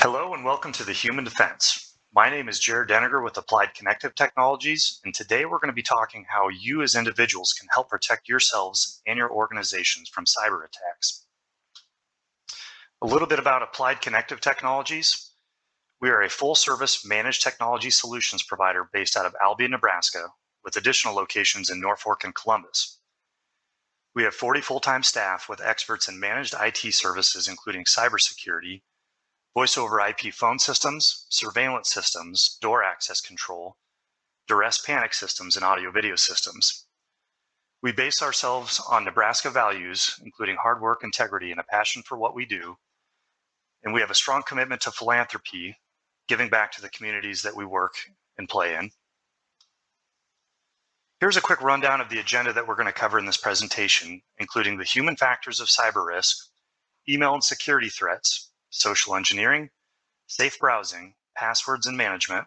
Hello and welcome to the Human Defense. My name is Jared Deniger with Applied Connective Technologies, and today we're going to be talking how you as individuals can help protect yourselves and your organizations from cyber attacks. A little bit about Applied Connective Technologies. We are a full-service managed technology solutions provider based out of Albion, Nebraska, with additional locations in Norfolk and Columbus. We have 40 full-time staff with experts in managed IT services, including cybersecurity, voice over IP phone systems, surveillance systems, door access control, duress panic systems, and audio-video systems. We base ourselves on Nebraska values, including hard work, integrity, and a passion for what we do. And we have a strong commitment to philanthropy, giving back to the communities that we work and play in. Here's a quick rundown of the agenda that we're going to cover in this presentation, including the human factors of cyber risk, email and security threats, social engineering, safe browsing, passwords and management,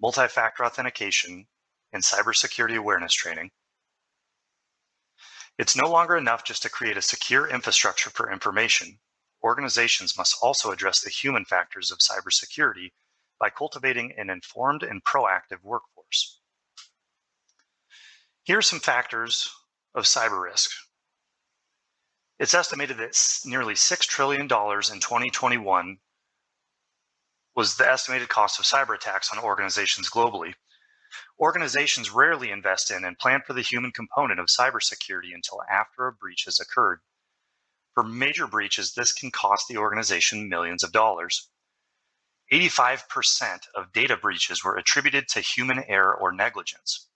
multi-factor authentication, and cybersecurity awareness training. It's no longer enough just to create a secure infrastructure for information. Organizations must also address the human factors of cybersecurity by cultivating an informed and proactive workforce. Here are some factors of cyber risk. It's estimated that nearly $6 trillion in 2021 was the estimated cost of cyber attacks on organizations globally. Organizations rarely invest in and plan for the human component of cybersecurity until after a breach has occurred. For major breaches, this can cost the organization millions of dollars. 85% of data breaches were attributed to human error or negligence.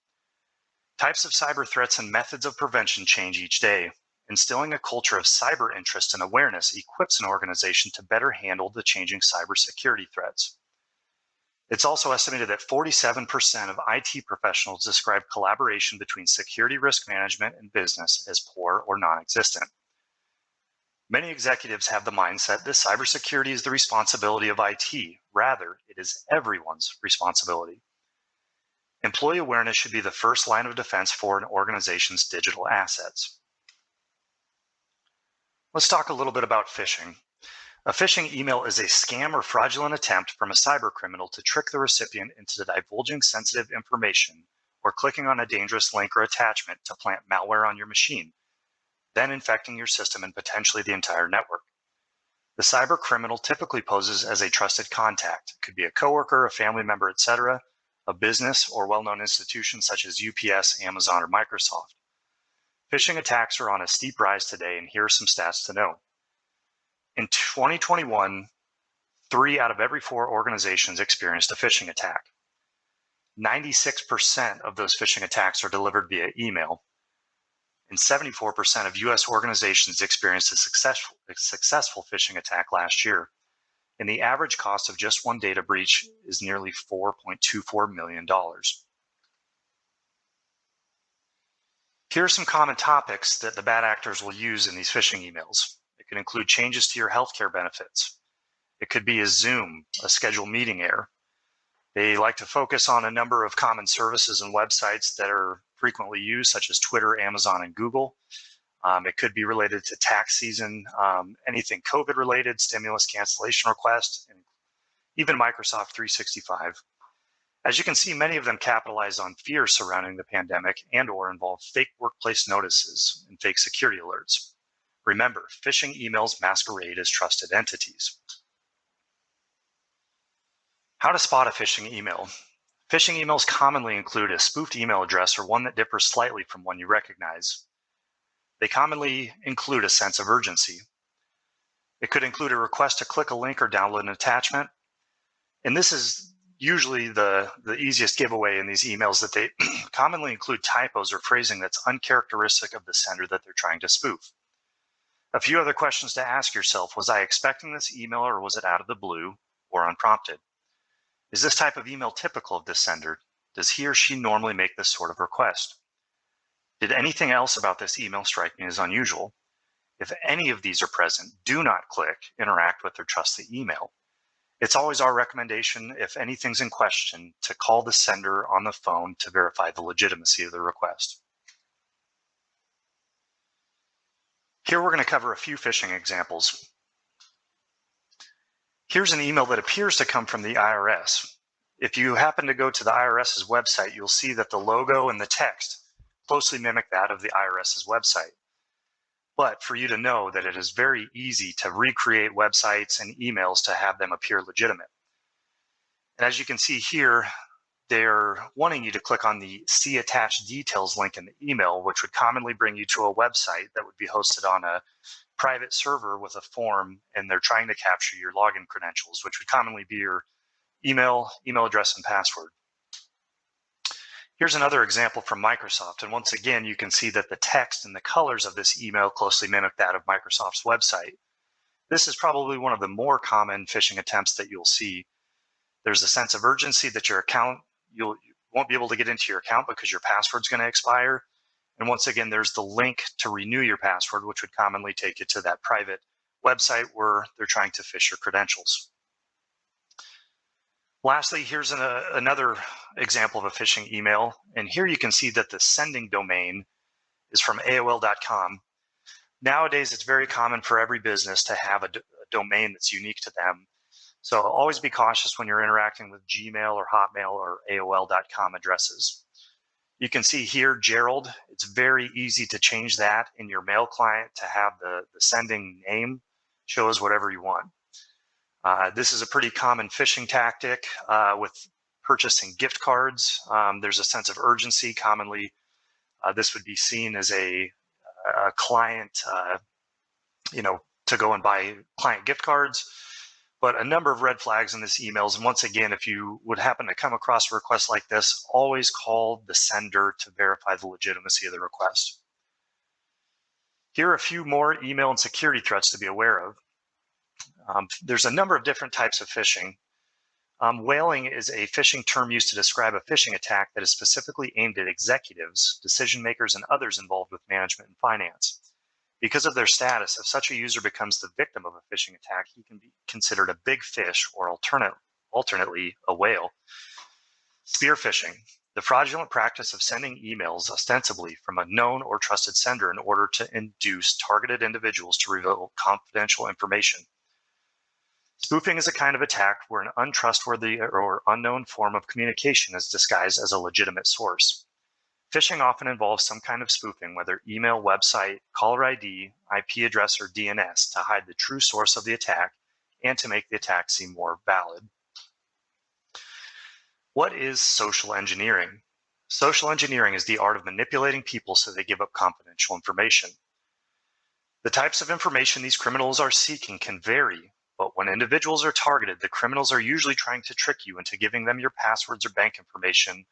Types of cyber threats and methods of prevention change each day. Instilling a culture of cyber interest and awareness equips an organization to better handle the changing cybersecurity threats. It's also estimated that 47% of IT professionals describe collaboration between security risk management and business as poor or non-existent. Many executives have the mindset that cybersecurity is the responsibility of IT. Rather, it is everyone's responsibility. Employee awareness should be the first line of defense for an organization's digital assets. Let's talk a little bit about phishing. A phishing email is a scam or fraudulent attempt from a cyber criminal to trick the recipient into divulging sensitive information or clicking on a dangerous link or attachment to plant malware on your machine, then infecting your system and potentially the entire network. The cyber criminal typically poses as a trusted contact. It could be a coworker, a family member, etc., a business or well-known institution such as UPS, Amazon, or Microsoft. Phishing attacks are on a steep rise today, and here are some stats to know. In 2021, 3 out of every 4 organizations experienced a phishing attack. 96% of those phishing attacks are delivered via email, and 74% of US organizations experienced a successful phishing attack last year. And the average cost of just one data breach is nearly $4.24 million. Here are some common topics that the bad actors will use in these phishing emails. It can include changes to your healthcare benefits. It could be a Zoom, a scheduled meeting error. They like to focus on a number of common services and websites that are frequently used, such as Twitter, Amazon, and Google. It could be related to tax season, anything COVID related, stimulus cancellation requests, and even Microsoft 365. As you can see, many of them capitalize on fear surrounding the pandemic and/or involve fake workplace notices and fake security alerts. Remember, phishing emails masquerade as trusted entities. How to spot a phishing email. Phishing emails commonly include a spoofed email address or one that differs slightly from one you recognize. They commonly include a sense of urgency. It could include a request to click a link or download an attachment. And this is usually the easiest giveaway in these emails, that they commonly include typos or phrasing that's uncharacteristic of the sender that they're trying to spoof. A few other questions to ask yourself: was I expecting this email, or was it out of the blue or unprompted? Is this type of email typical of this sender? Does he or she normally make this sort of request? Did anything else about this email strike me as unusual? If any of these are present, do not click interact with or trust the email. It's always our recommendation, if anything's in question, to call the sender on the phone to verify the legitimacy of the request. Here we're going to cover a few phishing examples. Here's an email that appears to come from the IRS. If you happen to go to the IRS's website, you'll see that the logo and the text closely mimic that of the IRS's website. But for you to know that it is very easy to recreate websites and emails to have them appear legitimate. And as you can see here, they're wanting you to click on the See Attached Details link in the email, which would commonly bring you to a website that would be hosted on a private server with a form, and they're trying to capture your login credentials, which would commonly be your email address, and password. Here's another example from Microsoft, and once again, you can see that the text and the colors of this email closely mimic that of Microsoft's website. This is probably one of the more common phishing attempts that you'll see. There's a sense of urgency that your account, you won't be able to get into your account because your password's going to expire. And once again, there's the link to renew your password, which would commonly take you to that private website where they're trying to phish your credentials. Lastly, here's another example of a phishing email. And here you can see that the sending domain is from AOL.com. Nowadays, it's very common for every business to have a domain that's unique to them. So always be cautious when you're interacting with Gmail or Hotmail or AOL.com addresses. You can see here, Gerald, it's very easy to change that in your mail client to have the sending name show as whatever you want. This is a pretty common phishing tactic with purchasing gift cards. There's a sense of urgency. Commonly, this would be seen as a client, to go and buy client gift cards. But a number of red flags in this emails. And once again, if you would happen to come across a request like this, always call the sender to verify the legitimacy of the request. Here are a few more email and security threats to be aware of. There's a number of different types of phishing. Whaling is a phishing term used to describe a phishing attack that is specifically aimed at executives, decision makers, and others involved with management and finance. Because of their status, if such a user becomes the victim of a phishing attack, he can be considered a big fish or alternately a whale. Spear phishing, the fraudulent practice of sending emails ostensibly from a known or trusted sender in order to induce targeted individuals to reveal confidential information. Spoofing is a kind of attack where an untrustworthy or unknown form of communication is disguised as a legitimate source. Phishing often involves some kind of spoofing, whether email, website, caller ID, IP address, or DNS, to hide the true source of the attack and to make the attack seem more valid. What is social engineering? Social engineering is the art of manipulating people so they give up confidential information. The types of information these criminals are seeking can vary, but when individuals are targeted, the criminals are usually trying to trick you into giving them your passwords or bank information,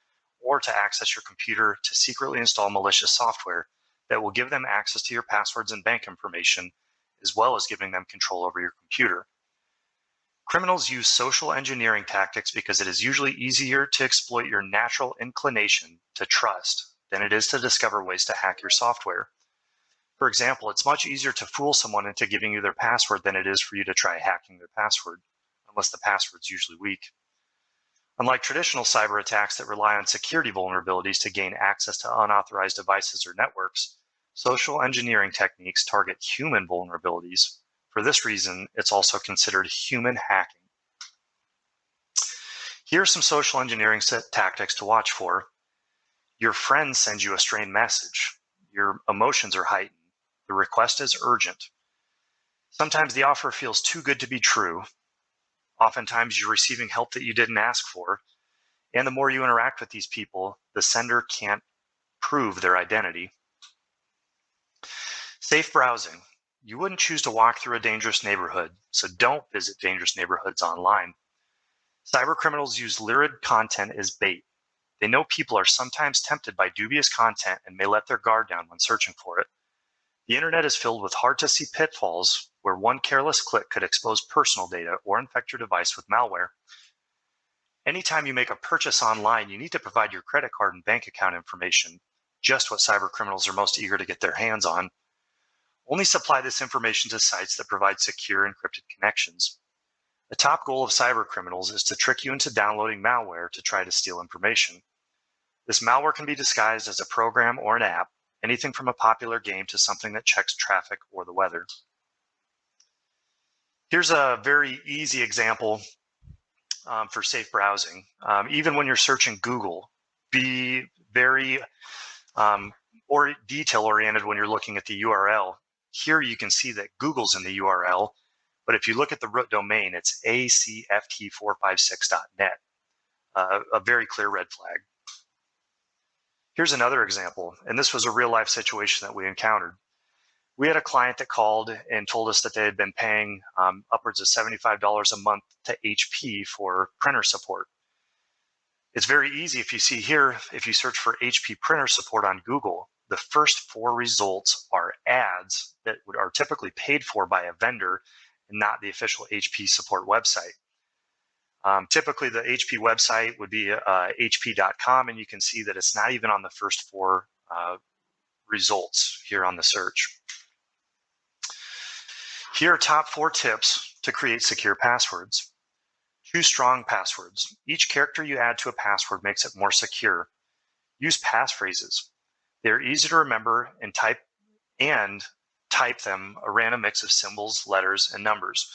or to access your computer to secretly install malicious software that will give them access to your passwords and bank information, as well as giving them control over your computer. Criminals use social engineering tactics because it is usually easier to exploit your natural inclination to trust than it is to discover ways to hack your software. For example, it's much easier to fool someone into giving you their password than it is for you to try hacking their password, unless the password's usually weak. Unlike traditional cyber attacks that rely on security vulnerabilities to gain access to unauthorized devices or networks, social engineering techniques target human vulnerabilities. For this reason, it's also considered human hacking. Here are some social engineering tactics to watch for. Your friend sends you a strange message. Your emotions are heightened. The request is urgent. Sometimes the offer feels too good to be true. Oftentimes you're receiving help that you didn't ask for. And the more you interact with these people, the sender can't prove their identity. Safe browsing. You wouldn't choose to walk through a dangerous neighborhood, so don't visit dangerous neighborhoods online. Cyber criminals use lurid content as bait. They know people are sometimes tempted by dubious content and may let their guard down when searching for it. The internet is filled with hard-to-see pitfalls where one careless click could expose personal data or infect your device with malware. Anytime you make a purchase online, you need to provide your credit card and bank account information, just what cyber criminals are most eager to get their hands on. Only supply this information to sites that provide secure encrypted connections. The top goal of cyber criminals is to trick you into downloading malware to try to steal information. This malware can be disguised as a program or an app, anything from a popular game to something that checks traffic or the weather. Here's a very easy example for safe browsing. Even when you're searching Google, be very or detail-oriented when you're looking at the URL. Here you can see that Google's in the URL, but if you look at the root domain, it's acft456.net, a very clear red flag. Here's another example, and this was a real-life situation that we encountered. We had a client that called and told us that they had been paying upwards of $75 a month to HP for printer support. It's very easy. If you see here, if you search for HP printer support on Google, the first 4 results are ads that are typically paid for by a vendor and not the official HP support website. Typically, the HP website would be hp.com, and you can see that it's not even on the first 4 results here on the search. Here are top 4 tips to create secure passwords. Choose strong passwords. Each character you add to a password makes it more secure. Use passphrases. They're easy to remember and type them a random mix of symbols, letters, and numbers.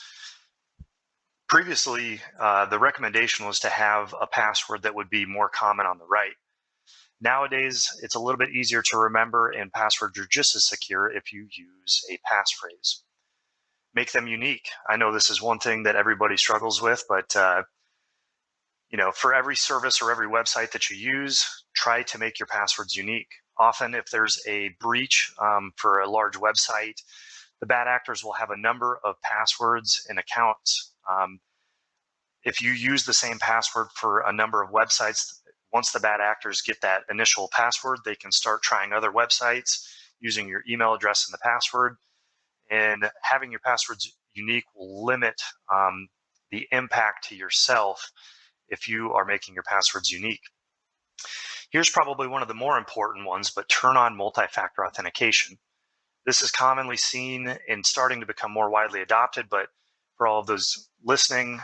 Previously, the recommendation was to have a password that would be more common on the right. Nowadays, it's a little bit easier to remember, and passwords are just as secure if you use a passphrase. Make them unique. I know this is one thing that everybody struggles with, but for every service or every website that you use, try to make your passwords unique. Often, if there's a breach for a large website, the bad actors will have a number of passwords and accounts. If you use the same password for a number of websites, once the bad actors get that initial password, they can start trying other websites using your email address and the password. And having your passwords unique will limit the impact to yourself if you are making your passwords unique. Here's probably one of the more important ones, but turn on multi-factor authentication. This is commonly seen and starting to become more widely adopted, but for all of those listening,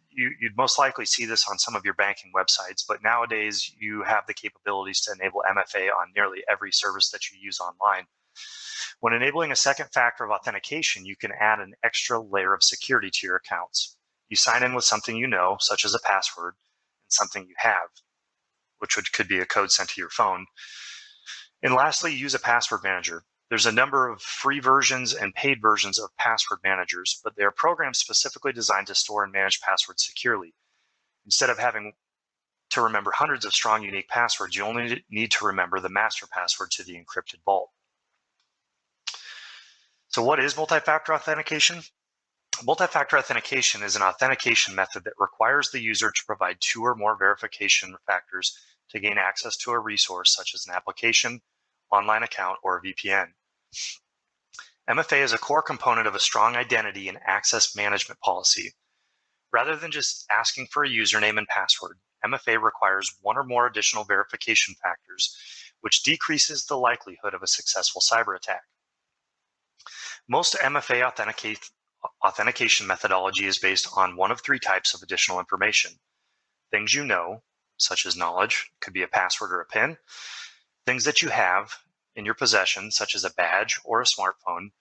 you'd most likely see this on some of your banking websites, but nowadays you have the capabilities to enable MFA on nearly every service that you use online. When enabling a second factor of authentication, you can add an extra layer of security to your accounts. You sign in with something you know, such as a password, and something you have, which could be a code sent to your phone. And lastly, use a password manager. There's a number of free versions and paid versions of password managers, but they're programs specifically designed to store and manage passwords securely. Instead of having to remember hundreds of strong, unique passwords, you only need to remember the master password to the encrypted vault. So what is multi-factor authentication? Multi-factor authentication is an authentication method that requires the user to provide 2 or more verification factors to gain access to a resource, such as an application, online account, or a VPN. MFA is a core component of a strong identity and access management policy. Rather than just asking for a username and password, MFA requires 1 or more additional verification factors, which decreases the likelihood of a successful cyber attack. Most MFA authentication methodology is based on one of 3 types of additional information. Things you know, such as knowledge, could be a password or a PIN. Things that you have in your possession, such as a badge or a smartphone.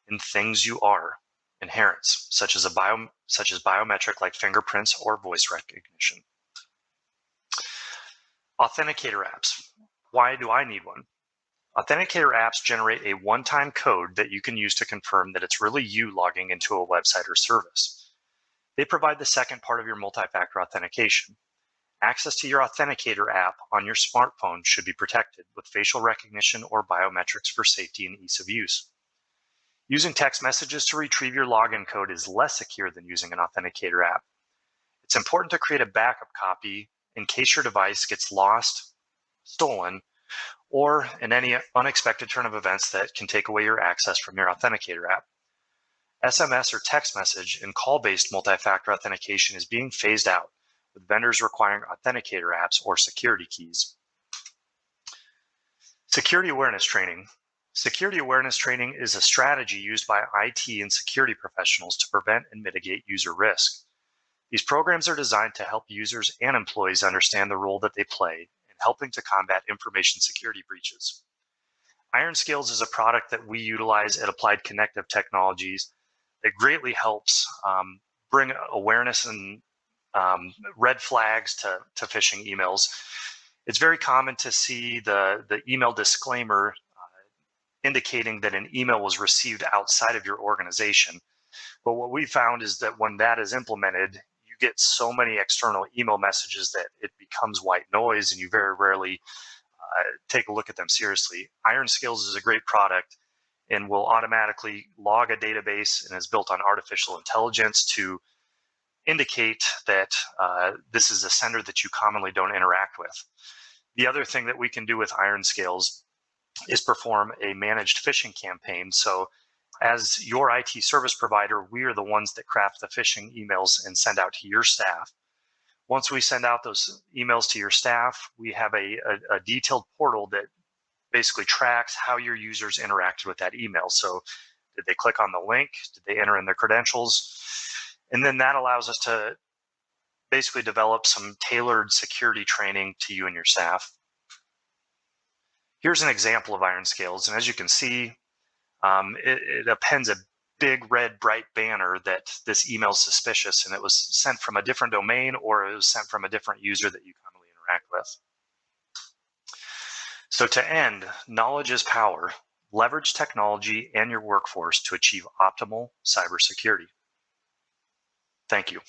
And things you are, inherents, such as biometric like fingerprints or voice recognition. Authenticator apps. Why do I need one? Authenticator apps generate a one-time code that you can use to confirm that it's really you logging into a website or service. They provide the second part of your multi-factor authentication. Access to your Authenticator app on your smartphone should be protected with facial recognition or biometrics for safety and ease of use. Using text messages to retrieve your login code is less secure than using an Authenticator app. It's important to create a backup copy in case your device gets lost, stolen, or in any unexpected turn of events that can take away your access from your Authenticator app. SMS or text message and call-based multi-factor authentication is being phased out, with vendors requiring Authenticator apps or security keys. Security awareness training. Security awareness training is a strategy used by IT and security professionals to prevent and mitigate user risk. These programs are designed to help users and employees understand the role that they play in helping to combat information security breaches. Iron Skills is a product that we utilize at Applied Connective Technologies It greatly helps bring awareness and red flags to phishing emails. It's very common to see the email disclaimer indicating that an email was received outside of your organization. But what we found is that when that is implemented, you get so many external email messages that it becomes white noise, and you very rarely take a look at them seriously. Iron Scales is a great product and will automatically log a database and is built on artificial intelligence to indicate that this is a sender that you commonly don't interact with. The other thing that we can do with Iron Scales is perform a managed phishing campaign. So as your IT service provider, we are the ones that craft the phishing emails and send out to your staff. Once we send out those emails to your staff, we have a detailed portal that basically tracks how your users interacted with that email. So did they click on the link? Did they enter in their credentials? And then that allows us to basically develop some tailored security training to you and your staff. Here's an example of Iron Scales. And as you can see, it appends a big red bright banner that this email is suspicious, and it was sent from a different domain, or it was sent from a different user that you commonly interact with. So to end, knowledge is power. Leverage technology and your workforce to achieve optimal cybersecurity. Thank you.